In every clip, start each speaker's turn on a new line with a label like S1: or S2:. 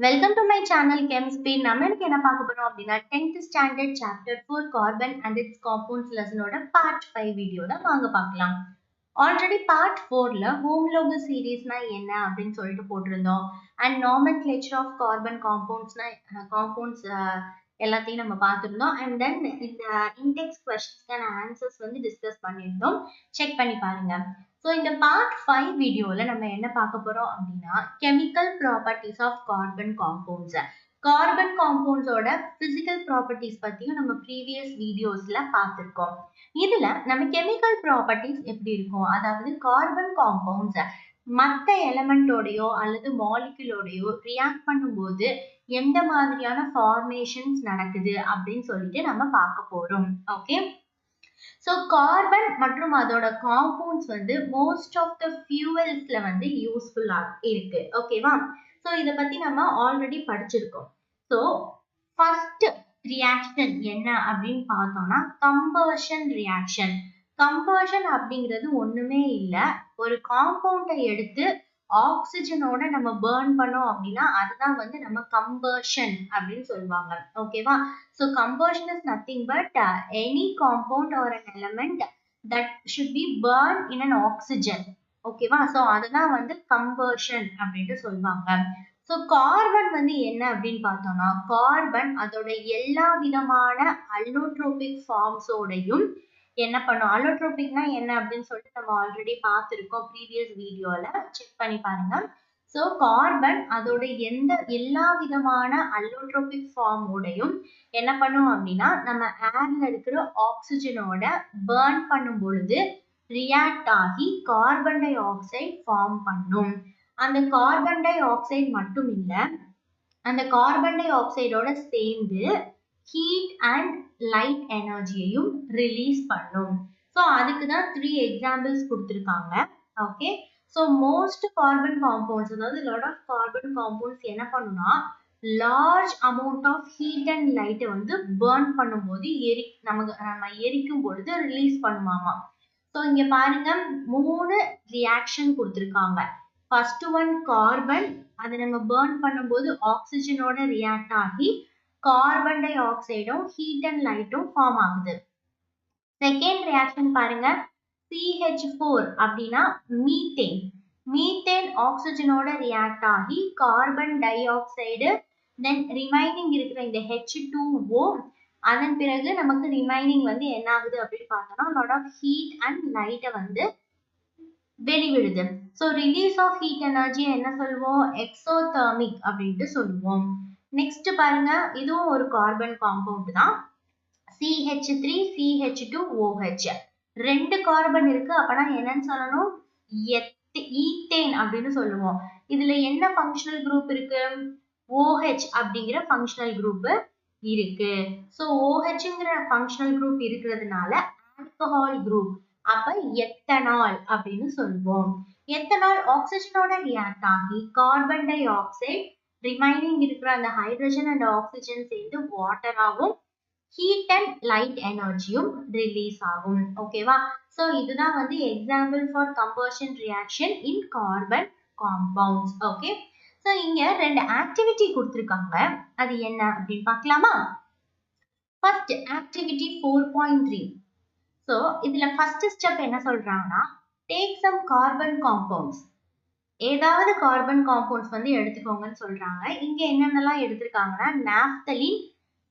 S1: Welcome to my channel ChemSpeed. நம்ம இன்னைக்கு என்ன பார்க்க போறோம் அப்படின்னா 10th standard chapter 4 carbon and its compounds lesson ஓட part 5 வீடியோ தான் வாங்க பார்க்கலாம். ஆல்ரெடி part 4ல homologous seriesனா என்ன அப்படின்னு சொல்லிட்டு போட்டிருந்தோம். And nomenclature of carbon compoundsனா compounds எல்லாத்தையும் நம்ம பார்த்திருந்தோம். And then இந்த index questions answers வந்து டிஸ்கஸ் பண்ணியிருந்தோம். செக் பண்ணி பாருங்க. So இந்த part 5 வீடியோல நம்ம என்ன பார்க்க போறோம் அப்படின்னா chemical properties of carbon compounds. Carbon காம்பவுண்ட்ஸோட பிசிக்கல் ப்ராப்பர்ட்டிஸ் பத்தியும் நம்ம ப்ரீவியஸ் வீடியோஸ்ல பார்த்திருக்கோம். இதுல நம்ம கெமிக்கல் ப்ராப்பர்ட்டிஸ் எப்படி இருக்கும், அதாவது கார்பன் காம்பவுண்ட்ஸ் மற்ற எலமெண்டோடையோ அல்லது மாலிகுலோடையோ ரியாக்ட் பண்ணும்போது எந்த மாதிரியான ஃபார்மேஷன்ஸ் நடக்குது அப்படின்னு சொல்லிட்டு நம்ம பார்க்க போறோம். ஓகே, ஸோ கார்பன் மற்றும் அதோட காம்பவுண்ட்ஸ் வந்து மோஸ்ட் ஆஃப் த ஃபியூவல்ஸ்ல வந்து யூஸ்ஃபுல்லா இருக்கு. ஓகேவா, ஸோ இதை பத்தி நம்ம ஆல்ரெடி படிச்சிருக்கோம். ஸோ ஃபர்ஸ்ட் ரியாக்ஷன் என்ன அப்படின்னு பார்த்தோம்னா கம்பஷன் ரியாக்ஷன். கம்பஷன் அப்படிங்கிறது ஒண்ணுமே இல்லை, ஒரு காம்பவுண்டை எடுத்து ஆக்சிஜனோட நம்ம பர்ன் பண்ணோம் அப்படின்னா அதுதான் வந்து நம்ம கம்பஷன் அப்படின்னு சொல்லுவாங்க. ஓகேவா, so combustion is nothing but any compound or an element that should be burned in an oxygen. ஓகேவா, ஸோ அதுதான் வந்து கம்பஷன் அப்படின்ட்டு சொல்லுவாங்க. ஸோ கார்பன் வந்து என்ன அப்படின்னு பார்த்தோம்னா கார்பன் அதோட எல்லா விதமான அல்லோட்ரோபிக் ஃபார்ம்ஸோடையும் என்ன பண்ணும், அல்லோட்ரோபிக்னா என்ன அப்படின்னு சொல்லிட்டு நம்ம ஆல்ரெடி பார்த்துருக்கோம் ப்ரீவியஸ் வீடியோல, செக் பண்ணி பாருங்க. ஸோ கார்பன் அதோட எல்லா விதமான அல்லோட்ரோபிக் ஃபார்மோடையும் என்ன பண்ணும் அப்படின்னா நம்ம ஏர்ல இருக்கிற ஆக்சிஜனோட பர்ன் பண்ணும் பொழுது ரியாக்ட் ஆகி கார்பன் டை ஆக்சைடு ஃபார்ம் பண்ணும். அந்த கார்பன் டை ஆக்சைடு மட்டும் இல்லை, அந்த கார்பன் டை ஆக்சைடோட சேர்ந்து ஹீட் அண்ட் லைட் எனர்ஜியையும் ரிலீஸ் பண்ணும். ஸோ அதுக்கு தான் 3 எக்ஸாம்பிள்ஸ் கொடுத்துருக்காங்க. Okay, so most carbon compounds, அதாவது லாட் ஆஃப் கார்பன் காம்பவுண்ட்ஸ் என்ன பண்ணுனா large amount of heat and லைட்டை வந்து பர்ன் பண்ணும்போது நம்ம எரிக்கும் பொழுது ரிலீஸ் பண்ணுமாமா. ஸோ இங்க பாருங்க 3 ரியாக்ஷன் கொடுத்துருக்காங்க. ஃபர்ஸ்ட் ஒன் கார்பன், அதை நம்ம பர்ன் பண்ணும்போது ஆக்சிஜனோட ரியாக்ட் ஆகி கார்பன் டை ஆக்சைடும் ஹீட் அண்ட் லைட்டும் ஃபார்ம் ஆகுது. செகண்ட் ரியாக்ஷன் பாருங்க, CH4 அப்படின்னா மீத்தேன். மீத்தேன் ஆக்சிஜனோட ரியாக்ட் ஆகி கார்பன் டை ஆக்சைடு தென் ரிமைனிங் இருக்கிற இந்த H2O, அதன் பிறகு நமக்கு ரிமைனிங் வந்து என்ன ஆகுது அப்படின்னு பார்த்தோம்னா லாட் ஆஃப் ஹீட் அண்ட் லைட்டை வந்து வெளிவிடுது. So release of heat energy என்ன சொல்லுவோம், எக்ஸோதெர்மிக் அப்படின்ட்டு சொல்லுவோம். நெக்ஸ்ட் பாருங்க, இதுவும் ஒரு கார்பன் காம்பவுண்ட் தான், CH3 CH2OH. 2 கார்பன் இருக்கு, அப்பனா என்னன்னு சொல்லணும், ஈத்தேன் அப்படின்னு சொல்லுவோம். இதுல என்ன ஃபங்க்ஷனல் குரூப் இருக்கு, OH அப்படிங்கிற ஃபங்க்ஷனல் குரூப் இருக்கு. ஸோ OHங்கிற ஃபங்க்ஷனல் குரூப் இருக்கிறதுனால ஆல்கஹால் குரூப், அப்ப எத்தனால் அப்படின்னு சொல்லுவோம். எத்தனால் ஆக்சிஜனோட ரியாக்ட் ஆகி கார்பன் டை ஆக்சைடு ரிமைனிங் இருக்கிற அந்த ஹைட்ரஜன் அண்ட் ஆக்சிஜன் சேர்ந்து வாட்டராகவும் ஹீட் அண்ட் லைட் எனர்ஜியும் ரிலீஸ் ஆகும். ஓகேவா, ஸோ இதுதான் வந்து example for combustion reaction in carbon compounds. Okay, so இங்க 2 ஆக்டிவிட்டி கொடுத்துருக்காங்க, அது என்ன அப்படின்னு பார்க்கலாமா. First activity 4.3. ஸோ இதுல ஃபர்ஸ்ட் ஸ்டெப் என்ன சொல்றாங்கன்னா டேக் சம் கார்பன் காம்பவுண்ட்ஸ், ஏதாவது கார்பன் காம்பவுண்ட்ஸ் வந்து எடுத்துக்கோங்கன்னு சொல்றாங்க. இங்க என்னென்னலாம் எடுத்திருக்காங்கன்னா நாப்தலின்,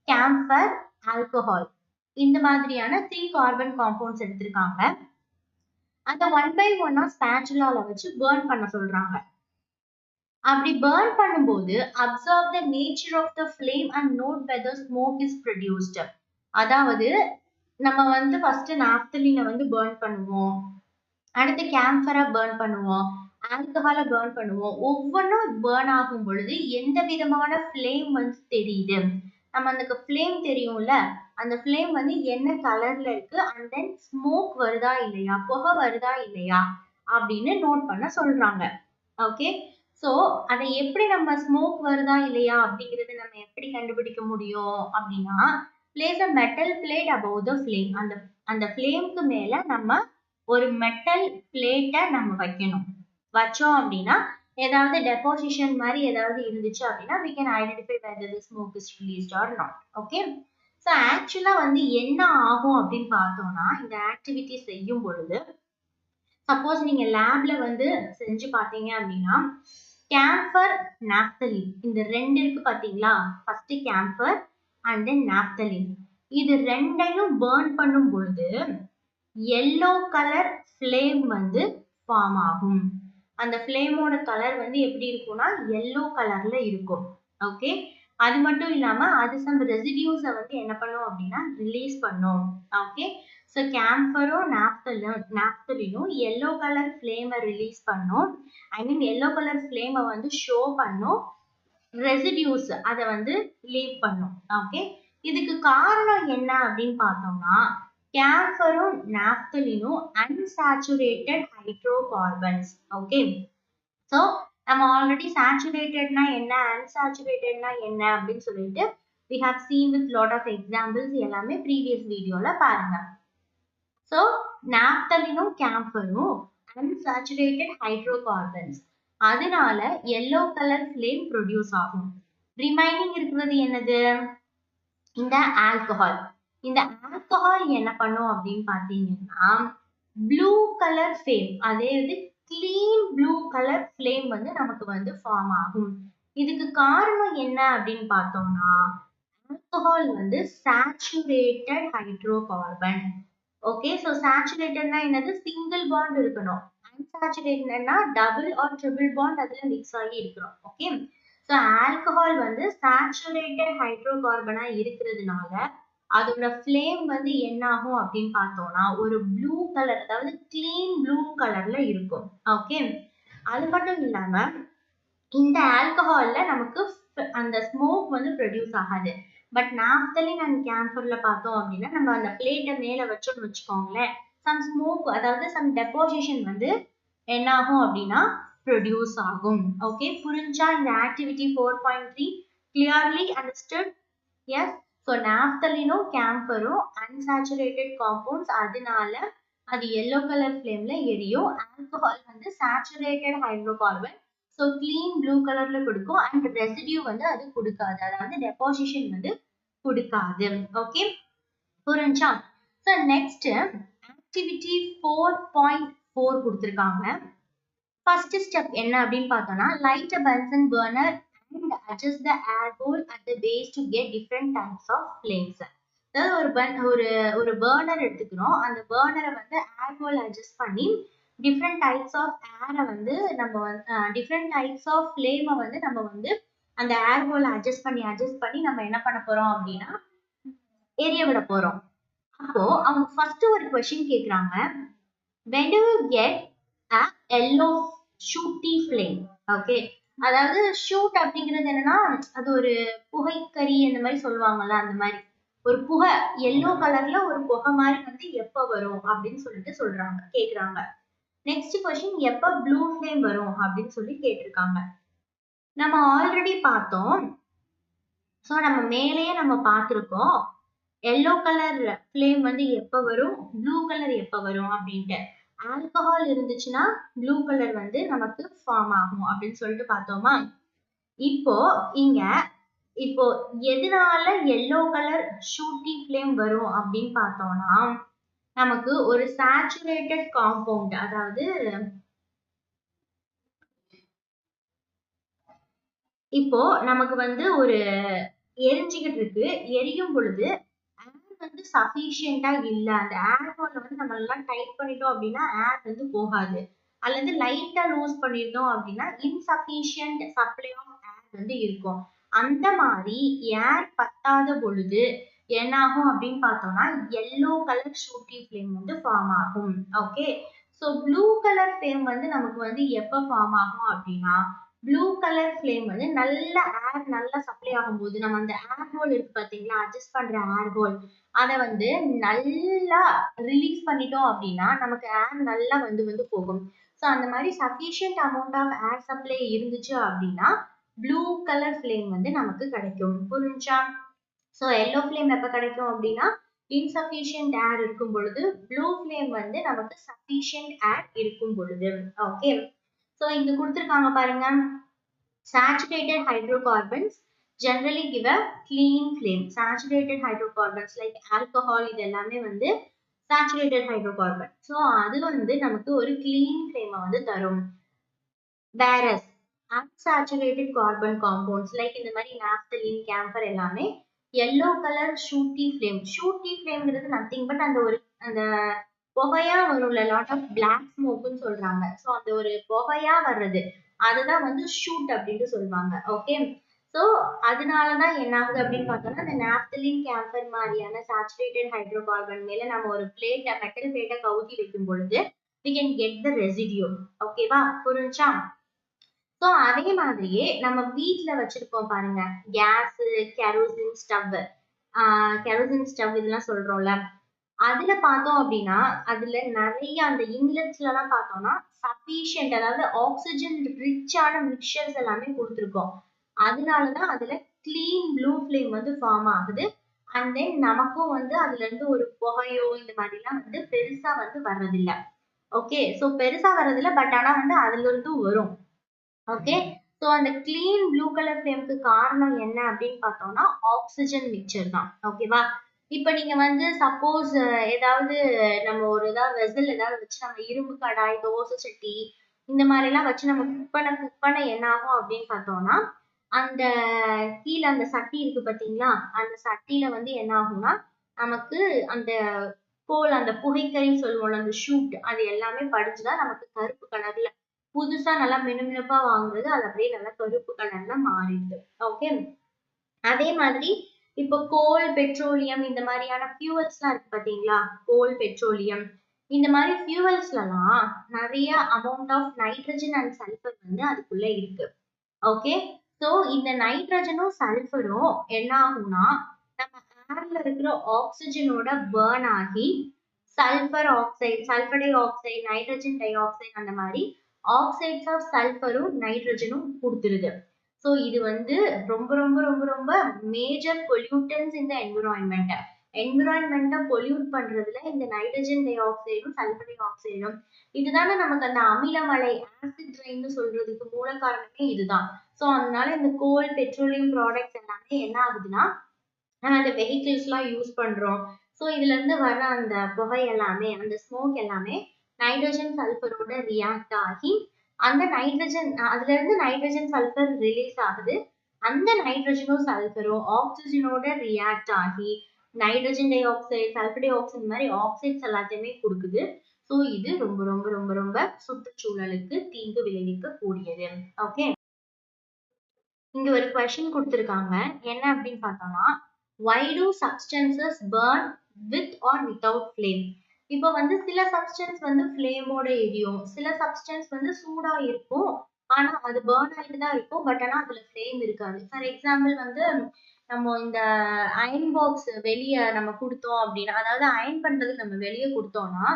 S1: கேம்பர், ஆல்கஹால், இந்த மாதிரியான 3 கார்பன் காம்பவுண்ட்ஸ் எடுத்திருக்காங்க. அந்த 1 by 1 ஸ்பாச்சுலால வச்சு பர்ன் பண்ண சொல்றாங்க. அப்படி பர்ன் பண்ணும்போது observe the nature of the flame and note whether smoke is produced. அதாவது நம்ம வந்து ஃபர்ஸ்ட் நாப்தலினை வந்து பர்ன் பண்ணுவோம், அடுத்து கேம்பரை பர்ன் பண்ணுவோம், ஆல்கஹாலை பர்ன் பண்ணுவோம். ஒவ்வொன்றும் பர்ன் ஆகும் பொழுது எந்த விதமான ஃப்ளேம் வந்து தெரியுது, நம்ம அந்த ஃப்ளேம் தெரியும்ல, அந்த ஃப்ளேம் வந்து என்ன கலர்ல இருக்கு, அண்ட் தென் ஸ்மோக் வருதா இல்லையா, புகை வருதா இல்லையா அப்படின்னு நோட் பண்ண சொல்றாங்க. ஓகே, ஸோ அதை எப்படி நம்ம ஸ்மோக் வருதா இல்லையா அப்படிங்கறத நம்ம எப்படி கண்டுபிடிக்க முடியும் அப்படின்னா place a metal plate above the flame. அந்த ஃப்ளேம்க்கு மேல நம்ம ஒரு மெட்டல் பிளேட்டை நம்ம வைக்கணும். வச்சோம் அப்படின்னா ஏதாவது டெபாசிஷன் மாதிரி ஏதாவது இருந்துச்சு அப்படின்னா we can identify whether the smoke is released or not. Okay, so ஆக்சுவலா வந்து என்ன ஆகும் அப்படின்னு பார்த்தோம்னா இந்த ஆக்டிவிட்டி செய்யும் பொழுது சப்போஸ் நீங்க லேப்ல வந்து செஞ்சு பார்த்தீங்க அப்படின்னா கேம்பர் நாப்தலின் இந்த ரெண்டு இருக்கு பாத்தீங்களா, first camphor and then naphthalene, இது ரெண்டையும் பர்ன் பண்ணும் பொழுது எல்லோ கலர் ஃப்ளேம் வந்து ஃபார்ம் ஆகும். அந்த ஃப்ளேமோட கலர் வந்து எப்படி இருக்கும்னா எல்லோ கலர்ல இருக்கும். ஓகே, அது மட்டும் இல்லாம அது சம் ரெசிடியூஸை வந்து என்ன பண்ணும் அப்படின்னா ரிலீஸ் பண்ணும். ஓகே, ஸோ கேம்பரும் நாப்தலினும் எல்லோ கலர் ஃப்ளேமை ரிலீஸ் பண்ணும். ஐ மீன் எல்லோ கலர் ஃப்ளேமை வந்து ஷோ பண்ணும், ரெசிடியூஸ் அதை வந்து லீவ் பண்ணும். ஓகே, இதுக்கு காரணம் என்ன அப்படின்னு பார்த்தோம்னா கேம்பரும் நாப்தலினும் அன்சாச்சுரேட்டட் ஹைட்ரோகார்பன்ஸ். ஓகே, ஸோ நம்ம ஆல்ரெடி சேச்சுரேட்டட்னா என்ன அன்சாச்சுரேட்டட்னா என்ன அப்படின்னு சொல்லிட்டு we have seen with lot of examples எல்லாமே previous வீடியோல பாருங்க. ஸோ நாப்தலினும் கேம்பரும் unsaturated hydrocarbons, அதனால yellow color flame ப்ரொடியூஸ் ஆகும். ரிமைனிங் இருக்கிறது என்னது, இந்த ஆல்கஹால். இந்த ஆல்கஹால் என்ன பண்ணும் அப்படின்னு பார்த்தீங்கன்னா ப்ளூ கலர் ஃப்ளேம், அதே இது கிளீன் ப்ளூ கலர் ஃப்ளேம் வந்து நமக்கு வந்து ஃபார்ம் ஆகும். இதுக்கு காரணம் என்ன அப்படின்னு பார்த்தோம்னா ஆல்கஹால் வந்து சேச்சுரேட்டட் ஹைட்ரோகார்பன். ஓகே, ஸோ சேச்சுரேட்டட்னா என்னது, சிங்கிள் பாண்ட் இருக்கணும். அன்சாச்சுரேட்டட்னா டபுள் ஆர் ட்ரிபிள் பாண்ட் அதுல மிக்ஸ் ஆகி இருக்கணும். ஓகே, ஸோ ஆல்கஹால் வந்து சேச்சுரேட்டட் ஹைட்ரோகார்பனா இருக்கிறதுனால அதோட ஃப்ளேம் வந்து என்ன ஆகும் அப்படின்னு பார்த்தோம்னா ஒரு ப்ளூ கலர், அதாவது கிளீன் ப்ளூ கலர்ல இருக்கும். ஓகே, அது மட்டும் இல்லாம இந்த ஆல்கஹால்ல நமக்கு அந்த ஸ்மோக் வந்து ப்ரொடியூஸ் ஆகாது. பட் நாப்தலின் அண்ட் கேம்பர்ல பார்த்தோம் அப்படின்னா நம்ம அந்த பிளேட்டை மேல வச்சோம்னு வச்சுக்கோங்களேன், சம் ஸ்மோக் அதாவது சம் டெபாசிஷன் வந்து என்ன ஆகும் அப்படின்னா ப்ரொடியூஸ் ஆகும். ஓகே, புரிஞ்சா இந்த activity 4.3 clearly understood? Yes. So நாப்தலினும் கேம்பரும் அன்சாச்சுரேட்டட் காம்பவுண்ட்ஸ், அதனால அது எல்லோ கலர் ஃப்ளேம்ல எரியும். ஆல்கஹால் வந்து saturated hydrocarbon, so clean blue கலர்ல கொடுக்கும் அண்ட் ரெசிடியூ வந்து அது கொடுக்காது, அதாவது டெபாசிஷன் வந்து கொடுக்காது. ஓகே, புரிஞ்சா? ஸோ நெக்ஸ்ட் ஆக்டிவிட்டி 4.4 கொடுத்துருக்காங்க. ஃபர்ஸ்ட் ஸ்டெப் என்ன அப்படின்னு பார்த்தோம்னா light a Bunsen burner and adjust the air hole at the base to get different types of flames. அதாவது ஒரு பர்னர் எடுத்துக்கிறோம், அந்த பர்னரை வந்து ஏர் ஹோல் அட்ஜஸ்ட் பண்ணி டிஃப்ரெண்ட் டைப்ஸ் ஆஃப் ஏரை வந்து நம்ம டிஃப்ரெண்ட் டைப்ஸ் ஆஃப் ஃப்ளேமை வந்து நம்ம வந்து அந்த ஏர் ஹோலை அட்ஜஸ்ட் பண்ணி நம்ம என்ன பண்ண போறோம் அப்படின்னா எரிய விட போறோம். அப்போ அவங்க ஃபர்ஸ்ட் ஒரு கொஸ்டின் கேக்குறாங்க, when do you get a yellow shooty flame? Okay, அதாவது ஷூட் அப்படிங்கிறது என்னன்னா அது ஒரு புகைக்கறி அந்த மாதிரி சொல்லுவாங்கல்ல, அந்த மாதிரி ஒரு புகை எல்லோ கலர்ல ஒரு புகை மாதிரி வந்து எப்ப வரும் அப்படின்னு சொல்லிட்டு கேக்குறாங்க. நெக்ஸ்ட் கொஸ்டின் எப்ப ப்ளூ ஃப்ளேம் வரும் அப்படின்னு சொல்லி கேட்டிருக்காங்க. நம்ம ஆல்ரெடி பார்த்தோம், ஸோ நம்ம மேலேயே நம்ம பார்த்திருக்கோம் எல்லோ கலர் ஃப்ளேம் வந்து எப்ப வரும், ப்ளூ கலர் எப்ப வரும் அப்படின்ட்டு. ஆல்கஹால் இருந்துச்சுன்னா ப்ளூ கலர் வந்து நமக்கு ஃபார்ம் ஆகும் அப்படின்னு சொல்லிட்டு பார்த்தோமா. இப்போ எதனால எல்லோ கலர் ஷூட்டி ஃப்ளேம் வரும் அப்படின்னு பார்த்தோம்னா நமக்கு ஒரு சேச்சுரேட்டட் காம்பவுண்ட், அதாவது இப்போ நமக்கு வந்து ஒரு எரிஞ்சுக்கிட்டு இருக்கு, எரியும் பொழுது ஏர் வந்து சஃபிஷியண்டா இல்ல, அந்த ஏர் ஹோல்ல வந்து நம்ம எல்லாம் டைட் பண்ணிட்டோம் அப்படின்னா ஏர் வந்து போகாது, அல்லது லைட்டா லூஸ் பண்ணிட்டோம் அப்படின்னா இன்சஃபிஷியன்ட் சப்ளை ஆஃப் ஏர் வந்து இருக்கும். அந்த மாதிரி ஏர் பத்தாத பொழுது என்ன ஆகும் அப்படின்னு பார்த்தோம்னா எல்லோ கலர் ஷூட்டி ஃப்ளேம் வந்து ஃபார்ம் ஆகும். Okay, so blue colour flame வந்து நமக்கு வந்து எப்போ ஃபார்ம் ஆகும் அப்படின்னா ப்ளூ கலர் ஃப்ளேம் வந்து நல்ல ஏர் நல்லா சப்ளை ஆகும்போது நம்ம அந்த ஏர் ஹோல் இருக்கு பார்த்தீங்களா, அட்ஜஸ்ட் பண்ற ஏர் ஹோல், அதை வந்து நல்லா ரிலீஸ் பண்ணிட்டோம் அப்படின்னா நமக்கு ஏர் நல்லா வந்து போகும். ஸோ அந்த மாதிரி sufficient amount of air supply இருந்துச்சு அப்படின்னா ப்ளூ கலர் ஃப்ளேம் வந்து நமக்கு கிடைக்கும். புரிஞ்சா? ஸோ எல்லோ ஃப்ளேம் எப்போ கிடைக்கும் அப்படின்னா இன்சஃபிஷியன்ட் ஏர் இருக்கும் பொழுது, ப்ளூ ஃப்ளேம் வந்து நமக்கு சஃபிஷியன்ட் ஏர் இருக்கும் பொழுது. ஓகே, ஸோ இங்க கொடுத்துருக்காங்க பாருங்க, saturated hydrocarbons generally give a clean flame. Saturated hydrocarbons like alcohol இது எல்லாமே வந்து saturated hydrocarbon. ஸோ அது வந்து நமக்கு ஒரு clean flame வந்து தரும். Whereas unsaturated carbon compounds like இந்த மாதிரி naphthalene, camphor எல்லாமே yellow color shooty flame. Shooty flameங்கிறது nothing but அந்த ஒரு அந்த புகையா வரும்ல, lot of black smokeன்னு சொல்றாங்க. ஸோ அந்த ஒரு புகையா வர்றது அதுதான் வந்து ஷூட் அப்படின்னு சொல்லுவாங்க. ஓகே, ஸோ அதனாலதான் என்ன ஆகுது அப்படின்னு பார்த்தோம்னா, இந்த naphthalene, camphor மாதிரியான saturated hydrocarbon மேல நம்ம ஒரு பிளேட்டை மெட்டல் பிளேட்டை கவுத்தி வைக்கும் பொழுது we can get the residue. ஓகேவா, புரிஞ்சா? ஸோ அதே மாதிரியே நம்ம வீட்டுல வச்சிருக்கோம் பாருங்க, gas, kerosene stove, kerosene stove இதெல்லாம் சொல்றோம்ல, அதுல பார்த்தோம் அப்படின்னா அதுல நிறைய அந்த இன்லெட்ஸ்ல எல்லாம் பார்த்தோம்னா சஃபிஷியன்ட், அதாவது ஆக்சிஜன் ரிச்சான மிக்சர்ஸ் எல்லாமே கொடுத்துருக்கோம். அதனாலதான் அதுல கிளீன் ப்ளூ ஃபிளேம் வந்து ஃபார்ம் ஆகுது. அண்ட் தென் நமக்கும் வந்து அதுல இருந்து ஒரு புகையோ இந்த மாதிரி எல்லாம் வந்து பெருசா வந்து வர்றதில்லை. ஓகே, ஸோ பெருசா வர்றதில்லை, பட் ஆனா வந்து அதுல இருந்தும் வரும். ஓகே, ஸோ அந்த கிளீன் ப்ளூ கலர் ஃபிளேமுக்கு காரணம் என்ன அப்படின்னு பார்த்தோம்னா ஆக்சிஜன் மிக்சர் தான். ஓகேவா, இப்ப நீங்க வந்து சப்போஸ் ஏதாவது நம்ம ஒரு ஏதாவது வெசல் ஏதாவது வச்சு நம்ம இரும்பு கடாய், தோசை சட்டி இந்த மாதிரி எல்லாம் வச்சு நம்ம குக் பண்ண என்ன ஆகும் அப்படின்னு பார்த்தோம்னா, அந்த கீழே அந்த சட்டி இருக்கு பாத்தீங்களா, அந்த சட்டியில வந்து என்ன ஆகும்னா நமக்கு அந்த கோல், அந்த புகைக்கறி சொல்லுவோம்ல, அந்த ஷூட், அது எல்லாமே படிச்சுதான் நமக்கு கருப்பு கலர்ல புதுசா நல்லா மினுமினுப்பா வாங்குறது அது அப்படியே நல்லா கருப்பு கலர்ல மாறிடுது. ஓகே, அதே மாதிரி இப்போ கோல், பெட்ரோலியம் இந்த மாதிரியான ஃபியூவல்ஸ் எல்லாம் இருக்கு பாத்தீங்களா, கோல், பெட்ரோலியம் இந்த மாதிரி ஃபியூவல்ஸ்ல எல்லாம் நிறைய amount of nitrogen and sulphur வந்து அதுக்குள்ள இருக்கு. ஓகே, ஸோ இந்த நைட்ரஜனும் சல்பரும் என்ன ஆகும்னா நம்ம ஏர்ல இருக்கிற ஆக்சிஜனோட பர்ன் ஆகி sulphur oxide, sulphur di oxide, nitrogen di oxide அந்த மாதிரி ஆக்சைட்ஸ் ஆஃப் சல்பரும் நைட்ரஜனும் கொடுத்துருது. ஸோ இது வந்து ரொம்ப ரொம்ப ரொம்ப ரொம்ப மேஜர் பொல்யூட்டன்ஸ் இந்த என்விரான்மெண்ட். என்விரான்மெண்ட்டை பொல்யூட் பண்றதுல இந்த நைட்ரஜன் டை ஆக்சைடும் சல்பர் டை ஆக்சைடும் இதுதானே நமக்கு அந்த அமிலமலை, ஆசிட் ரெயின்னு சொல்றதுக்கு மூல காரணமே இதுதான். ஸோ அதனால இந்த கோல், பெட்ரோலியம் ப்ராடக்ட்ஸ் எல்லாமே என்ன ஆகுதுன்னா நம்ம அந்த வெஹிக்கிள்ஸ் எல்லாம் யூஸ் பண்றோம். ஸோ இதுல இருந்து வர அந்த புகை எல்லாமே, அந்த ஸ்மோக் எல்லாமே நைட்ரஜன் சல்பரோட ரியாக்ட் ஆகி அந்த நைட்ரஜன், அதுல இருந்து நைட்ரஜன் சல்பர் ரிலீஸ் ஆகுது. அந்த நைட்ரஜனும் சல்பரும் ஆக்சிஜனோட ரியாக்ட் ஆகி nitrogen di oxide, sulphur di oxide மாதிரி ஆக்சைட்ஸ் எல்லாத்தையுமே கொடுக்குது. ஸோ இது ரொம்ப ரொம்ப ரொம்ப ரொம்ப சுற்றுச்சூழலுக்கு தீங்கு விளைவிக்க கூடியது. ஓகே, இங்க ஒரு கொஸ்டின் கொடுத்திருக்காங்க, என்ன அப்படின்னு பார்த்தோம்னா, why do substances burn with or without flame? இப்போ வந்து சில சப்ஸ்டன்ஸ் வந்து ஃபிளேமோட எரியும், சில சப்ஸ்டன்ஸ் வந்து சூடா இருக்கும், ஆனா அது பர்ன் ஆகிட்டு தான் இருக்கும், பட் ஆனா அதுல ஃபிளேம் இருக்காது. ஃபார் எக்ஸாம்பிள் வந்து நம்ம இந்த அயன் பாக்ஸ் வெளியே நம்ம கொடுத்தோம் அப்படின்னா, அதாவது அயன் பண்றதுக்கு நம்ம வெளியே கொடுத்தோம்னா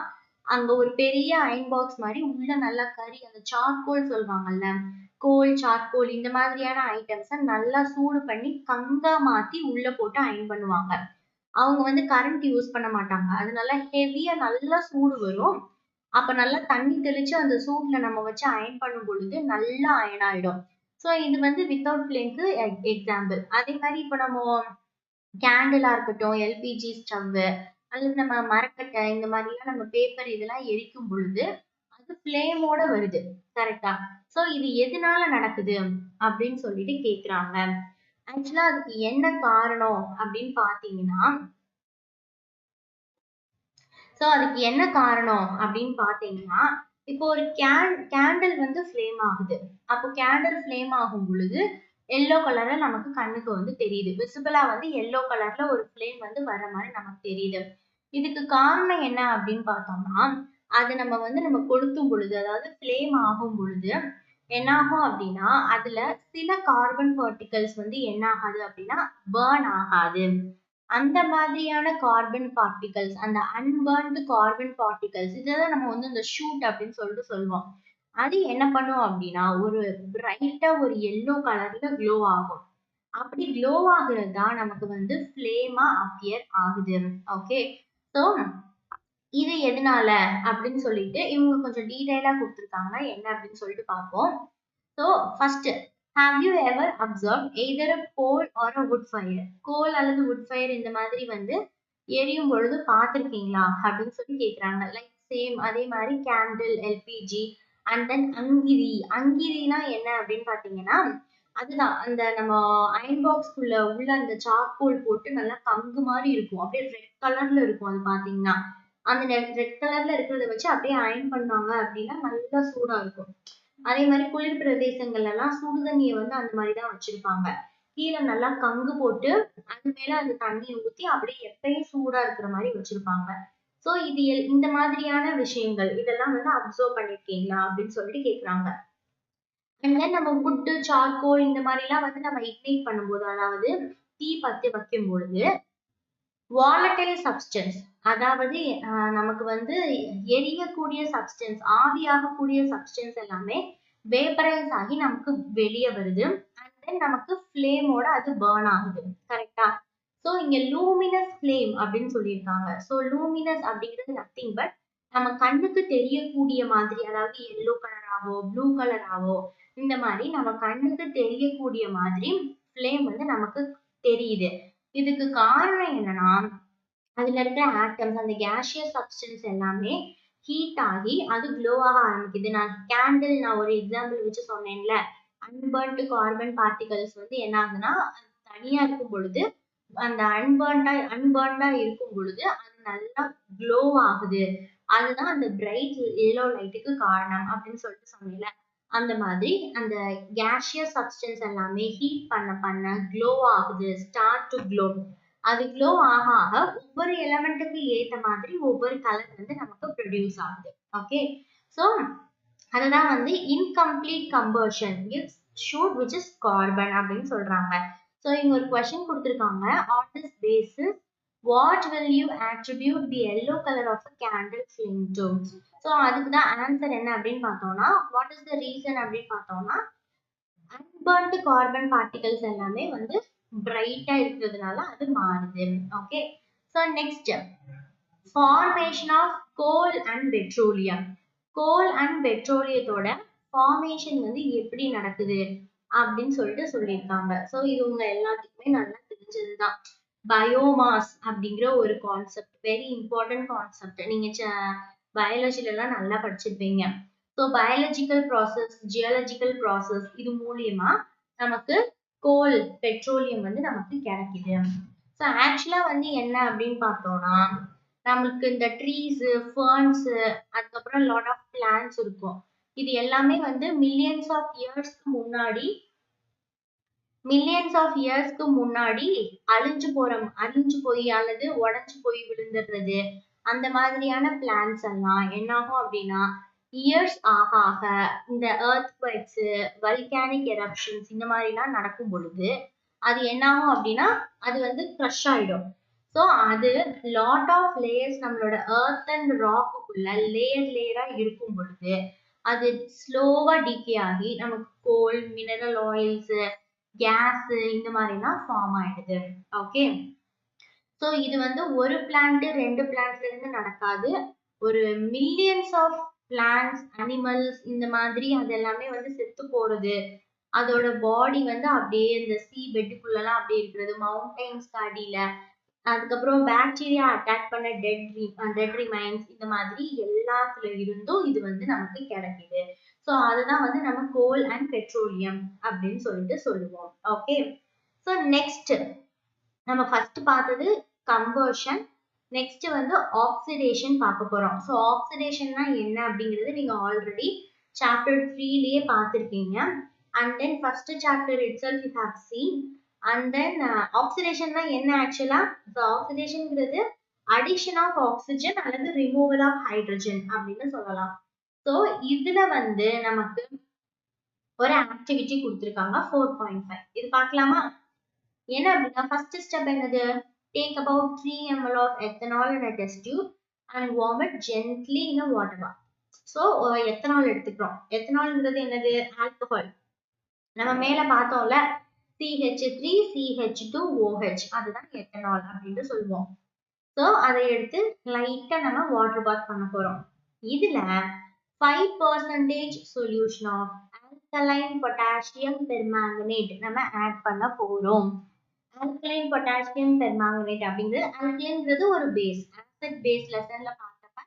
S1: அங்க ஒரு பெரிய அயன் பாக்ஸ் மாதிரி உள்ள நல்லா கறி, அந்த சார்கோல் சொல்லுவாங்கல்ல, கோல், சார்கோல் இந்த மாதிரியான ஐட்டம்ஸை நல்லா சூடு பண்ணி கங்கா மாத்தி உள்ள போட்டு அயன் பண்ணுவாங்க. அவங்க வந்து கரண்ட் யூஸ் பண்ண மாட்டாங்க. அதனால ஹெவியா நல்லா சூடு வரும். அப்ப நல்லா தண்ணி தெளிச்சு அந்த சூட்ல நம்ம வச்சு அயன் பண்ணும் பொழுது நல்லா அயன் ஆயிடும். ஸோ இது வந்து வித்தவுட் ஃபிளேம்க்கு எக்ஸாம்பிள். அதே மாதிரி இப்போ நம்ம கேண்டிலா இருக்கட்டும், எல்பிஜி ஸ்டவ் அல்லது நம்ம மரக்கட்டை இந்த மாதிரிலாம் நம்ம பேப்பர் இதெல்லாம் எரிக்கும் பொழுது அது ஃபிளேமோட வருது. கரெக்டா? ஸோ இது எதனால நடக்குது அப்படின்னு சொல்லிட்டு கேக்குறாங்க. ஆக்சுவலா அதுக்கு என்ன காரணம் அப்படின்னு பாத்தீங்கன்னா, இப்போ ஒரு கேண்டில் வந்து ஃபிளேம் ஆகுது. அப்போ கேண்டில் ஃபிளேம் ஆகும் பொழுது எல்லோ கலர்ல நமக்கு கண்ணுக்கு வந்து தெரியுது. விசிபிளா வந்து எல்லோ கலர்ல ஒரு ஃபிளேம் வந்து வர மாதிரி நமக்கு தெரியுது. இதுக்கு காரணம் என்ன அப்படின்னு பார்த்தோம்னா, அது நம்ம கொளுத்தும் பொழுது, அதாவது ஃபிளேம் ஆகும் பொழுது என்ன ஆகும் அப்படின்னா அதுல சில கார்பன் பார்ட்டிகல்ஸ் வந்து என்ன ஆகாது அப்படின்னா பர்ன் ஆகாது. அந்த மாதிரியான கார்பன் பார்ட்டிகல்ஸ், அந்த அன்பர்ன்டு கார்பன் பார்ட்டிகல்ஸ், இதெல்லாம் நம்ம வந்து இந்த ஷூட் அப்படின்னு சொல்லிட்டு சொல்லுவோம். அது என்ன பண்ணும் அப்படின்னா ஒரு பிரைட்டா ஒரு எல்லோ கலர்ல க்ளோ ஆகும். அப்படி க்ளோ ஆகுறது தான் நமக்கு வந்து ஃபிளேமா அப்பியர் ஆகுது. ஓகே, ஸோ இது எதனால அப்படின்னு சொல்லிட்டு இவங்க கொஞ்சம் டீடைலா கொடுத்துருக்காங்க. என்ன அப்படின்னு சொல்லிட்டு பார்ப்போம். So first, have you ever observed either a coal or a wood fire? கோல் அல்லது wood fire இந்த மாதிரி வந்து எரியும் பொழுது பார்த்திருக்கீங்களா அப்படின்னு சொல்லி கேக்குறாங்க. லைக் சேம் அதே மாதிரி கேண்டில், எல்பிஜி அண்ட் தென் அங்கிரி. அங்கிரினா என்ன அப்படின்னு பாத்தீங்கன்னா அதுதான் அந்த நம்ம அயன் பாக்ஸ்க்குள்ள உள்ள அந்த சார்கோல் போட்டு நல்லா கங்கு மாதிரி இருக்கும். அப்படியே ரெட் கலர்ல இருக்கும். அது பாத்தீங்கன்னா அந்த ரெட் கலர்ல இருக்கிறத வச்சு அப்படியே அயன் பண்ணாங்க அப்படின்னா நல்லா சூடா இருக்கும். அதே மாதிரி குளிர் பிரதேசங்கள்ல எல்லாம் சுடு தண்ணியை வந்து அந்த மாதிரிதான் வச்சிருப்பாங்க. கீழே நல்லா கங்கு போட்டு அது மேல அந்த தண்ணியை ஊத்தி அப்படியே எப்பயும் சூடா இருக்கிற மாதிரி வச்சிருப்பாங்க. சோ இது இந்த மாதிரியான விஷயங்கள் இதெல்லாம் வந்து அப்சர்வ் பண்ணிருக்கீங்களா அப்படின்னு சொல்லிட்டு கேக்குறாங்க. அண்ட் தென் நம்ம wood, சார்கோல் இந்த மாதிரி எல்லாம் வந்து நம்ம இக்னைட் பண்ணும்போது, அதாவது தீ பத்தி வைக்கும் பொழுது volatile substance, அதாவது நமக்கு வந்து எரியக்கூடிய சப்ஸ்டன்ஸ், ஆவியாகக்கூடிய சப்ஸ்டன்ஸ் எல்லாமே வேப்பரைஸ் ஆகி நமக்கு வெளியே வருது. அண்ட் தென் நமக்கு ஃப்ளேமோட அது பர்ன் ஆகுது. கரெக்டா? ஸோ இங்க லூமினஸ் ஃப்ளேம் அப்படின்னு சொல்லியிருக்காங்க. ஸோ லூமினஸ் அப்படிங்கிறது நத்திங் பட் நம்ம கண்ணுக்கு தெரியக்கூடிய மாதிரி, அதாவது எல்லோ கலராவோ ப்ளூ கலராவோ இந்த மாதிரி நம்ம கண்ணுக்கு தெரியக்கூடிய மாதிரி ஃப்ளேம் வந்து நமக்கு தெரியுது. இதுக்கு காரணம் என்னன்னா அதுல இருக்கிற ஆட்டம்ஸ், அந்த கேஷியஸ் சப்ஸ்டன்ஸ் எல்லாமே ஹீட் ஆகி அது க்ளோ ஆக ஆரம்பிக்குது. நான் ஒரு எக்ஸாம்பிள் வச்சு சொன்னேன்ல, அன்பர்ன்ட் கார்பன் பார்ட்டிகல்ஸ் வந்து என்ன ஆகுதுன்னா தனியா இருக்கும் பொழுது அந்த அன்பர்ன்டா இருக்கும் பொழுது அது நல்லா க்ளோ ஆகுது. அதுதான் அந்த பிரைட் எல்லோ லைட்டுக்கு காரணம் அப்படின்னு சொல்லிட்டு சொன்னேன்ல. அந்த மாதிரி அந்த கேஷியஸ் சப்ஸ்டன்ஸ் எல்லாமே ஹீட் பண்ண க்ளோ ஆகுது. Start to glow. அது க்ளோ ஆக ஆக ஒவ்வொரு எலமெண்ட்டுக்கு ஏத்த மாதிரி ஒவ்வொரு கலர் வந்து நமக்கு ப்ரொடியூஸ் ஆகுது. ஓகே, ஸோ அதுதான் வந்து incomplete combustion gives shoot which is carbon அப்படின்னு சொல்றாங்க. ஸோ இங்க ஒரு கொஸ்டின் கொடுத்துருக்காங்க. on this basis what will you attribute the yellow color of a candle flame to? So அதுக்கு தான் ஆன்சர் என்ன அப்படின்னு பார்த்தோம்னா what is the reason அப்படின்னு பார்த்தோம்னா அன்பர்ன்ட் கார்பன் பார்ட்டிகல்ஸ் எல்லாமே வந்து பிரைட்டா இருக்கிறதுனால அது மாறுது. Okay, so next formation of coal and petroleum. Coal and பெட்ரோலியத்தோட ஃபார்மேஷன் வந்து எப்படி நடக்குது அப்படின்னு சொல்லிட்டு சொல்லியிருக்காங்க. ஸோ இது உங்க எல்லாத்துக்குமே நல்லா தெரிஞ்சதுதான். பயோமாஸ் அப்படிங்கிற ஒரு கான்செப்ட், வெரி இம்பார்ட்டன்ட் கான்செப்ட். நீங்க பயாலஜில எல்லாம் நல்லா படிச்சிருப்பீங்க. So biological process, geological process இது மூலியமா நமக்கு கோல், பெட்ரோலியம் வந்து நமக்கு கிடைக்குது. ஸோ ஆக்சுவலா வந்து என்ன அப்படின்னு பார்த்தோம்னா நம்மளுக்கு இந்த ட்ரீஸ், ஃபர்ன்ஸ், அதுக்கப்புறம் லாட் ஆஃப் பிளான்ட்ஸ் இருக்கும். இது எல்லாமே வந்து மில்லியன்ஸ் ஆஃப் இயர்ஸ்க்கு முன்னாடி அழிஞ்சு போய் அல்லது உடைஞ்சு போய் விழுந்துடுறது. அந்த மாதிரியான பிளான்ஸ் எல்லாம் என்னாகும் அப்படின்னா இயர்ஸ் ஆக ஆக இந்த எர்த்குவேக்ஸ், வல்கானிக் எரப்ஷன்ஸ் இந்த மாதிரி எல்லாம் நடக்கும் பொழுது அது என்னாகும் அப்படின்னா அது வந்து க்ரஷ் ஆயிடும். ஸோ அது லாட் ஆஃப் லேயர்ஸ் நம்மளோட எர்த் அண்ட் ராக்குள்ள லேயரா இருக்கும் பொழுது அது ஸ்லோவா டிகே ஆகி நமக்கு கோல், மினரல் ஆயில்ஸ், கேஸ் இந்த மாதிரிலாம் ஃபார்ம் ஆயிடுது. ஓகே, ஸோ இது வந்து ஒரு பிளான்ட், 2 பிளான்ட்ல இருந்து நடக்காது. ஒரு மில்லியன்ஸ் ஆஃப் பிளான்ட்ஸ், அனிமல்ஸ் இந்த மாதிரி அது எல்லாமே வந்து செத்து போறது. அதோட பாடி வந்து அப்படியே இந்த சீ பெட்டுக்குள்ளலாம் அப்படியே இருக்கிறது, மவுண்டைன்ஸ் அடியில. அதுக்கப்புறம் பாக்டீரியா அட்டாக் பண்ண டெட் ரிமைன்ஸ் இந்த மாதிரி எல்லாத்துல இருந்தும் இது வந்து நமக்கு கிடைக்குது. ஸோ அதுதான் வந்து நம்ம கோல் அண்ட் பெட்ரோலியம் அப்படின்னு சொல்லிட்டு சொல்லுவோம். ஓகே, ஸோ நெக்ஸ்ட் நம்ம ஃபர்ஸ்ட் பார்த்தது கம்பஷன். நெக்ஸ்ட் வந்து ஆக்சிடேஷன் பார்க்க போறோம். ஸோ ஆக்சிடேஷன்னா என்ன அப்படிங்கிறது நீங்க ஆல்ரெடி சாப்டர் 3லயே பார்த்திருக்கீங்க. And then first chapter itself you have seen. And then ஆக்சிடேஷன்னா என்ன ஆக்சுவலா? ஸோ ஆக்சிடேஷன்ங்கிறது அடிஷன் ஆஃப் ஆக்சிஜன் அல்லது ரிமூவல் ஆஃப் ஹைட்ரஜன் அப்படின்னு சொல்லலாம். ஸோ இதுல வந்து நமக்கு ஒரு ஆக்டிவிட்டி கொடுத்துருக்காங்க 4.5. இது பார்க்கலாமா? என்ன அப்படின்னா ஃபர்ஸ்ட் ஸ்டெப் என்னது? Take about 3 ml of ethanol in a test tube and warm it gently in a water bath. So ethanol எடுத்துக்கிறோம். எத்தனால்ங்கிறது என்னது? ஆல்கஹால். நம்ம மேல பார்த்தோம்ல CH3CH2OH, அதுதான் எத்தனால் அப்படின்னு சொல்லுவோம். ஸோ அதை எடுத்து லைட்டா நம்ம வாட்டர் பாத் பண்ண போறோம். இதுல 5% solution of alkaline potassium permanganate நம்ம ஆட் பண்ண போறோம். ஆல்கலைன் பொட்டாசியம் பெர்மாங்கனேட் அப்படிங்கிறது, ஆல்கலைன்ங்கிறது ஒரு பேஸ், ஆசிட் பேஸ் லெசன்ல பார்த்தப்ப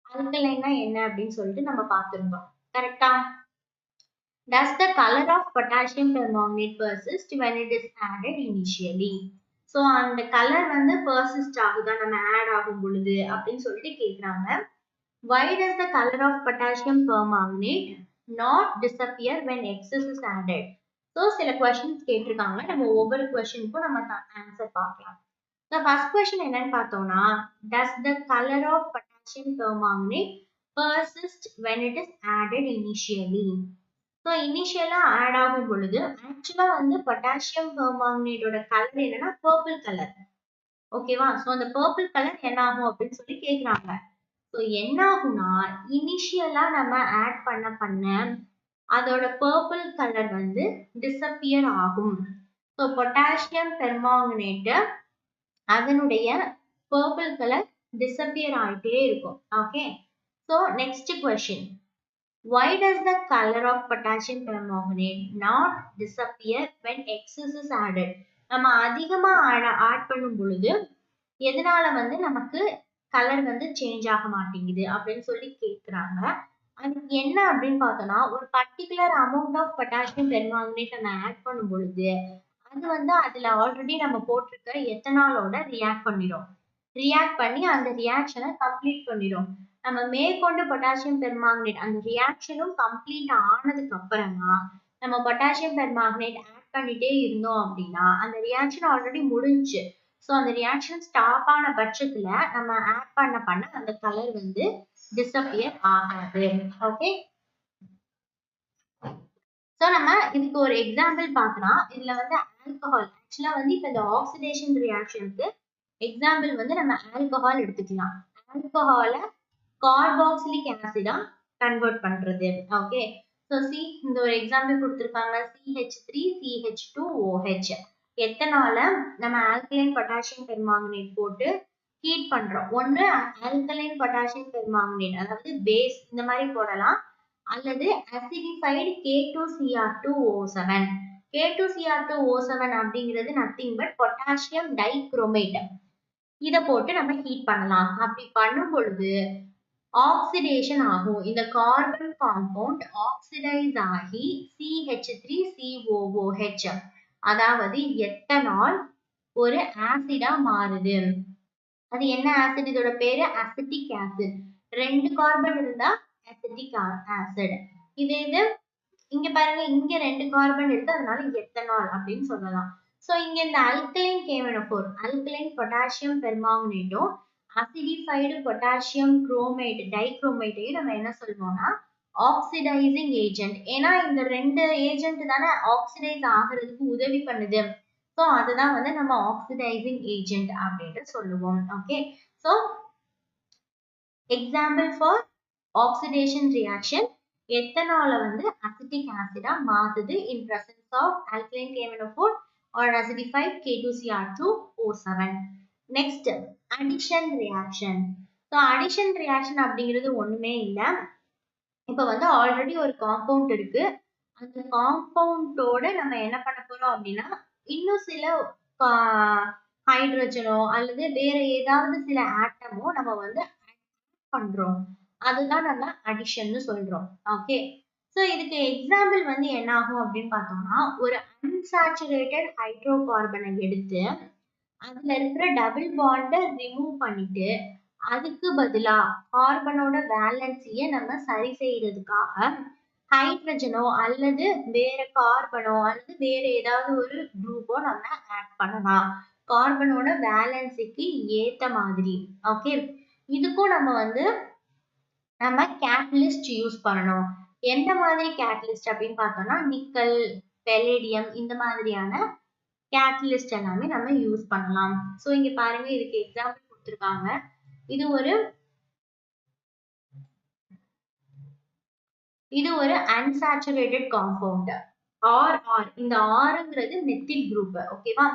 S1: ஆல்கலைன்னா என்ன அப்படின்னு சொல்லிட்டு நம்ம பார்த்திருந்தோம். கரெக்டா? Does the color of potassium permanganate persist when it is added initially? So அந்த கலர் வந்து persist ஆகுதா நம்ம ஆட் ஆகும் பொழுது அப்படின்னு சொல்லிட்டு கேக்குறாங்க. Why does the color of potassium permanganate not disappear when excess is added? So சில questions கேட்டிருக்காங்க. நம்ம ஒவ்வொரு questionக்கும் நம்ம ஆன்சர் பார்க்கலாம். The first question என்னன்னு பார்த்தோம்னா, does the color of potassium permanganate persist when it is added initially? So இனிஷியலா add ஆகும் பொழுது ஆக்சுவலா வந்து பொட்டாசியம் பெர்மாங்கனேட்டோட கலர் என்னன்னா பர்பிள் கலர். ஓகேவா? ஸோ அந்த பர்பிள் கலர் என்ன ஆகும் அப்படின்னு சொல்லி கேக்குறாங்க. ஸோ என்ன ஆகும்னா, இனிஷியலா நம்ம ஆட் பண்ண அதோட பர்பிள் கலர் வந்து டிசப்பியர் ஆகும். ஸோ பொட்டாசியம் பெர்மாங்கனேட் அதனுடைய பர்பிள் கலர் டிசப்பியர் ஆயிட்டே இருக்கும். Okay. So next question. Why does the color of potassium permanganate not disappear when excess is added? நம்ம அதிகமா ஆட் பண்ணும் பொழுது எதனால வந்து நமக்கு கலர் வந்து சேஞ்ச் ஆக மாட்டேங்குது அப்படின்னு சொல்லி கேக்குறாங்க. அதுக்கு என்ன அப்படின்னு பார்த்தோம்னா, ஒரு particular amount of potassium permanganate நம்ம ஆட் பண்ணும் பொழுது அது வந்து அதுல ஆல்ரெடி நம்ம போட்டிருக்க எத்தனாலோட ரியாக்ட் பண்ணிடும். ரியாக்ட் பண்ணி அந்த ரியாக்ஷனை கம்ப்ளீட் பண்ணிடும். நம்ம மேற்கொண்டு பொட்டாசியம் பெர்மாங்கனேட் அந்த ரியாக்ஷனும் கம்ப்ளீட் ஆனதுக்கு அப்புறமா நம்ம பொட்டாசியம் பெர்மாங்கனேட் ஆட் பண்ணிட்டே இருந்தோம் அப்படின்னா அந்த ரியாக்ஷன் ஆல்ரெடி முடிஞ்சு. ஸோ அந்த ரியாக்ஷன் ஸ்டாப் ஆன பட்சத்துல நம்ம ஆட் பண்ண அந்த கலர் வந்து டிசப்பியர் ஆகாது. ஓகே. ஸோ நம்ம இதுக்கு ஒரு எக்ஸாம்பிள் பார்க்கலாம். இதுல வந்து ஆல்கஹால் ஆக்சுவலா வந்து இப்ப இந்த ஆக்சிடேஷன் ரியாக்ஷனுக்கு எக்ஸாம்பிள் வந்து நம்ம ஆல்கஹால் எடுத்துக்கலாம். ஆல்கஹாலை கார்பாக்சிலிக் ஆசிடா கன்வெர்ட் பண்றது. ஓகே. ஸோ சி இந்த ஒரு எக்ஸாம்பிள் கொடுத்துருக்காங்க. CH3CH2OH எத்தனால நம்ம ஆல்கலைன் பொட்டாசியம் பெர்மாங்கனேட் போட்டு ஹீட் பண்றோம். ஒன்று ஆல்கலைன் பொட்டாசியம் பெர்மாங்கனேட் அதாவது பேஸ் இந்த மாதிரி போடலாம், அல்லது அசிடிஃபைடு K2Cr2O7. K2Cr2O7 அப்படிங்கிறது நத்திங் பட் பொட்டாசியம் டைக்ரோமேட். இதை போட்டு நம்ம ஹீட் பண்ணலாம். அப்படி பண்ணும் பொழுது ஆக்சிடேஷன் ஆகும். இந்த கார்பன் காம்பவுண்ட் ஆக்சிடைஸ் ஆகி CH3COOH அதாவது எத்தனால் ஒரு ஆசிடா மாறுது. அது என்ன ஆசிட்? இதோட பேரு அசிட்டிக் ஆசிட். 2 கார்பன் இருந்தா அசிட்டிக் ஆசிட். இது இங்க பாருங்க, இங்க 2 கார்பன் இருக்கு, அதனால எத்தனால் அப்படின்னு சொல்லலாம். சோ இங்க இந்த அல்கலைன் KMnO4 அல்கலைன் பொட்டாசியம் பெர்மாங்கனேட்டும் அசிடிஃபைடு பொட்டாசியம் குரோமேட் டைக்ரோமேட்டையும் நம்ம என்ன சொல்லுவோம்னா ஆக்சிடைசிங் ஏஜென்ட். ஏன்னா இந்த 2 ஏஜென்ட் தானே ஆக்சிடைஸ் ஆகிறதுக்கு உதவி பண்ணுது. ஸோ அதுதான் வந்து நம்ம ஆக்சிடைசிங் ஏஜென்ட் அப்படின்ட்டு சொல்லுவோம். Okay. So example for oxidation reaction, எத்தனால வந்து அசிட்டிக் ஆசிடா மாறுது in presence of alkaline KMnO4 or acidified K2Cr2O7. Next addition reaction. So addition reaction அப்படிங்கிறது ஒண்ணுமே இல்லை. இப்ப வந்து ஆல்ரெடி ஒரு காம்பவுண்ட் இருக்கு, அந்த காம்பவுண்டோட நம்ம என்ன பண்ண போறோம் அப்படின்னா இன்னும் சில ஹைட்ரஜனோ அல்லது வேற ஏதாவது சில ஆட்டமோ நம்ம வந்து பண்றோம். அதுதான் நம்ம அடிஷன் சொல்றோம். ஓகே. சோ இதுக்கு எக்ஸாம்பிள் வந்து என்ன ஆகும் அப்படின்னு பார்த்தோம்னா, ஒரு அன்சாச்சுரேட்டட் ஹைட்ரோ கார்பனை எடுத்து அதுல இருக்கிற டபுள் பாண்டை ரிமூவ் பண்ணிட்டு அதுக்கு பதிலா கார்பனோட வேலன்சிய நம்ம சரி செய்யறதுக்காக ஹைட்ரஜனோ அல்லது வேற கார்பனோ அல்லது வேற ஏதாவது ஒரு குரூப்போ நம்ம ஆட் பண்ணலாம் கார்பனோட வேலன்சிக்கு ஏத்த மாதிரி. ஓகே. இதுக்கும் நம்ம கேட்டலிஸ்ட் யூஸ் பண்ணணும். எந்த மாதிரி கேட்டலிஸ்ட் அப்படின்னு பார்த்தோம்னா நிக்கல், பெலேடியம் இந்த மாதிரியான கேட்டலிஸ்ட் எல்லாமே நம்ம யூஸ் பண்ணலாம். ஸோ இங்க பாருங்க, இதுக்கு எக்ஸாம்பிள் கொடுத்துருக்காங்க. இது ஒரு அன்சாச்சுரேட்டட் காம்பவுண்ட் RR. இந்த Rங்கிறது மெத்தில் குரூப். ஓகேவா?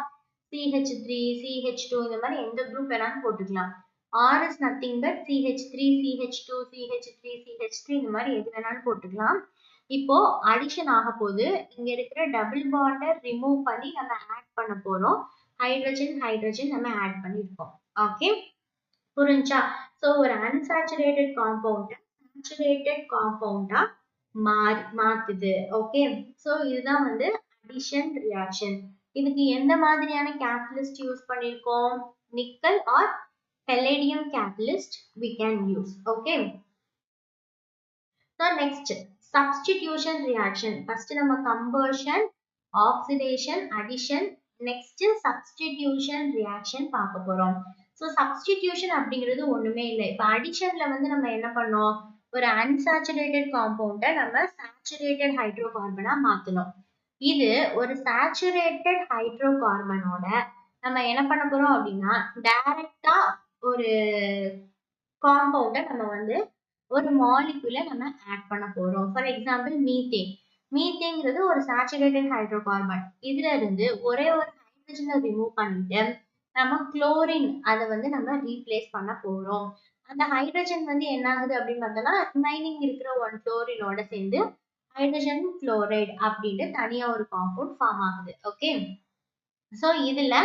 S1: CH3, CH2 இந்த மாதிரி எந்த குரூப் வேணாலும் போட்டுக்கலாம். R is nothing but CH3, CH2, CH3, CH3 இந்த மாதிரி எது வேணாலும் போட்டுக்கலாம். இப்போ அடிஷன் ஆக போது இங்க இருக்கிற டபுள் பாண்டை ரிமூவ் பண்ணி நம்ம ஆட் பண்ண போறோம். ஹைட்ரஜன் ஹைட்ரஜன் நம்ம ஆட் பண்ணிருக்கோம். ஓகே, புரிஞ்சா? சோ ஒரு அன்சாச்சுரேட்டட் காம்பவுண்ட் சாச்சுரேட்டட் காம்பவுண்டா மாத்துது. ஓகே, சோ இதுதான் வந்து அடிஷன் ரியாக்ஷன். இதுக்கு எந்த மாதிரியான கேட்டலிஸ்ட் யூஸ் பண்ணிருக்கோம்? Nickel or palladium catalyst we can use. Okay, so next substitution reaction. First நம்ம conversion, oxidation, addition, next substitution reaction பார்க்க போறோம். So substitution அப்படிங்கிறது ஒண்ணுமே இல்லை. இப்ப additionல வந்து நம்ம என்ன பண்ணோம்? ஒரு unsaturated compound நம்ம saturated hydrocarbon மாத்தணும். இது ஒரு saturated hydrocarbon ஓட நம்ம என்ன பண்ண போறோம் அப்படின்னா டைரக்டா ஒரு காம்பவுண்ட நம்ம வந்து ஒரு மாலிகுல நம்ம ஆட் பண்ண போறோம். For example methane. மீத்தேன்ங்கிறது ஒரு சாச்சுரேட்டட் ஹைட்ரோகார்பன். இதுல இருந்து ஒரே ஒரு ஹைட்ரஜனை ரிமூவ் பண்ணிட்டு நம்ம குளோரின் அதை வந்து நம்ம ரீப்ளேஸ் பண்ண போறோம். அந்த ஹைட்ரஜன் வந்து என்ன ஆகுது அப்படின்னு பார்த்தோம்னா ரிமைனிங் இருக்கிற ஒன் குளோரினோட சேர்ந்து ஹைட்ரஜன் குளோரைடு அப்படின்ட்டு தனியா ஒரு காம்பவுண்ட் ஃபார்ம் ஆகுது. ஓகே, சோ இதுல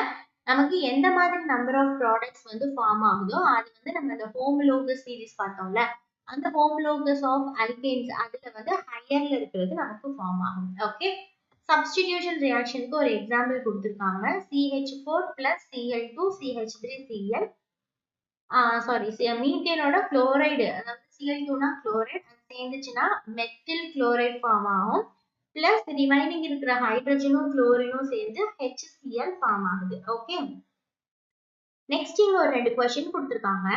S1: நமக்கு எந்த மாதிரி நம்பர் ஆஃப் ப்ராடக்ட்ஸ் வந்து ஃபார்ம் ஆகுதோ அது வந்து நம்ம இந்த ஹோமோலோகஸ் சீரிஸ் பார்த்தோம்ல, அந்த ஹோமோலோகஸ் ஆஃப் அல்கேன்ஸ் அதுல வந்து ஹையர்ல இருக்கிறது நமக்கு ஃபார்ம் ஆகும். ஓகே, சப்ஸ்டிடியூஷன் ரியாக்ஷனுக்கு ஒரு எக்ஸாம்பிள் கொடுத்திருக்காங்க. CH4 plus Cl2 CH3Cl sorry மீத்தேனோட chloride, அதாவது Cl2னா குளோரைடு, அது சேர்ந்துச்சுன்னா மெத்தில் குளோரைடு ஃபார்ம் ஆகும். பிளஸ் ரிமைனிங் இருக்கிற ஹைட்ரஜனும் குளோரினும் சேர்ந்து HCl ஃபார்ம் ஆகுது. ஓகே, நெக்ஸ்ட் இங்க ஒரு ரெண்டு क्वेश्चन கொடுத்திருக்காங்க.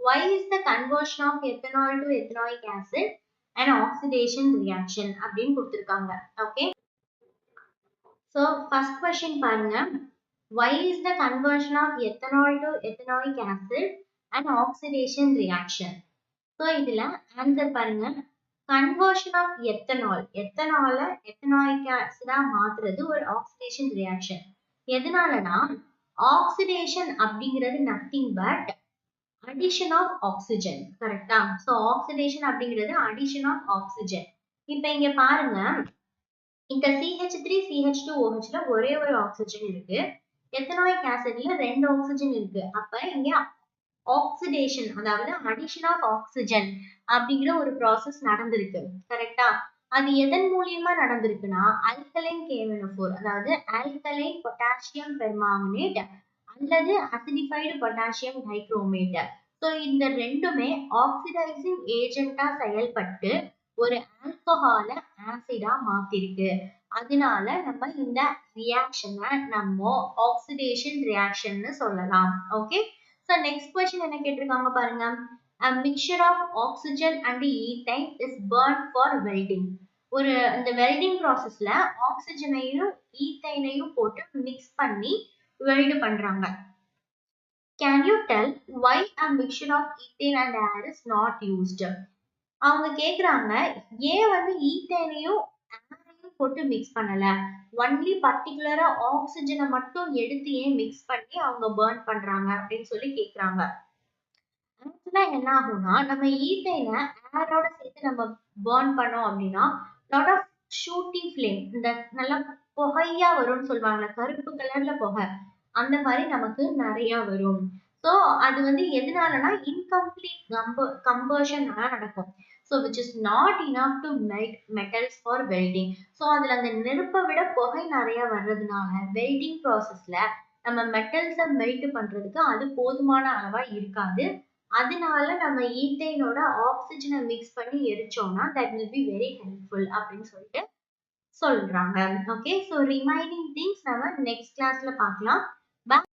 S1: Why is the conversion of ethanol to ethanoic acid an oxidation reaction அப்படின்னு கொடுத்திருக்காங்க. ஓகே, so first question பாருங்க. Why is the conversion of ethanol to ethanoic acid an oxidation reaction? so இதுல answer பாருங்க. Conversion of ethanol, எத்தனால ethanoic ஆசிடா மாத்துறது ஒரு oxidation reaction. எதனாலனா ஆக்சிடேஷன் அப்படிங்கிறது nothing but addition of oxygen. கரெக்டா? சோ ஆக்சிடேஷன் அப்படிங்கிறது அடிஷன் ஆஃப் ஆக்சிஜன். இப்ப இங்க பாருங்க, இந்த CH3 CH2OH ல ஒரே ஒரு ஆக்சிஜன் இருக்கு, எத்தனாயிக் ஆசிட்ல ரெண்டு ஆக்சிஜன் இருக்கு. அப்ப இங்க ஆக்சிடேஷன் அதாவது அடிஷன் ஆஃப் ஆக்சிஜன் அப்படிங்கிற ஒரு ப்ராசஸ் நடந்திருக்கு. கரெக்டா? அது எதன் மூலியமா நடந்திருக்குன்னா ஆல்கலைன் KNO4 அதாவது ஆல்கலைன் பொட்டாசியம் பெர்மாங்கனேட் அல்லது அசிடிஃபைடு பொட்டாசியம் டைக்ரோமேட். சோ இந்த ரெண்டுமே ஆக்சிடைசிங் ஏஜென்ட்டா செயல்பட்டு ஒரு ஆல்கஹால ஆசிடா மாத்திருக்கு. அதனால நம்ம இந்த ரியாக்ஷனை நம்ம ஆக்சிடேஷன் ரியாக்ஷன்னு சொல்லலாம். ஓகே, so next question என்ன கேட்டிருக்காங்க பாருங்க. A mixture of oxygen and ethane is burned for welding. ஒரு இந்த வெல்டிங் ப்ராசஸ்ல ஆக்சிஜனையும் ஈத்தைனையும் போட்டு மிக்ஸ் பண்ணி வெல்ட் பண்றாங்க. Can you tell why a mixture of ethane and air is not used? அவங்க கேக்குறாங்க ஏன் வந்து ஈத்தைனையும் ஏரையும் போட்டு மிக்ஸ் பண்ணல, ஒன்லி பர்டிகுலரா ஆக்சிஜனை மட்டும் எடுத்து ஏன் மிக்ஸ் பண்ணி அவங்க பர்ன் பண்றாங்க அப்படின்னு சொல்லி கேக்குறாங்க. ஆக்சுவலா என்ன ஆகும்னா நம்ம ஈத்தைனை ஏரோட சேர்த்து நம்ம பர்ன் பண்ணோம் அப்படின்னா லாட் ஆஃப் ஷூட்டிங் ஃபிளேம், இந்த நல்லா புகையா வரும்னு சொல்லுவாங்கல்ல, கருப்பு கலர்ல புகை, அந்த மாதிரி நமக்கு நிறைய வரும். ஸோ அது வந்து எதனாலனா இன்கம்ப்ளீட் கம்பர்ஷன் நடக்கும். So which is not enough to melt metals for welding. So அதுல அந்த நெருப்பை விட புகை நிறைய வர்றதுனால வெல்டிங் ப்ராசஸ்ல நம்ம மெட்டல்ஸை மெல்ட் பண்றதுக்கு அது போதுமான அளவா இருக்காது. அதனால நம்ம ஈத்தைனோட ஆக்சிஜனை மிக்ஸ் பண்ணி எரிச்சோம்னா that will be very helpful அப்படின்னு சொல்லிட்டு சொல்றாங்க. ஓகே, ஸோ ரிமைனிங் திங்ஸ் நம்ம நெக்ஸ்ட் கிளாஸ்ல பார்க்கலாம்.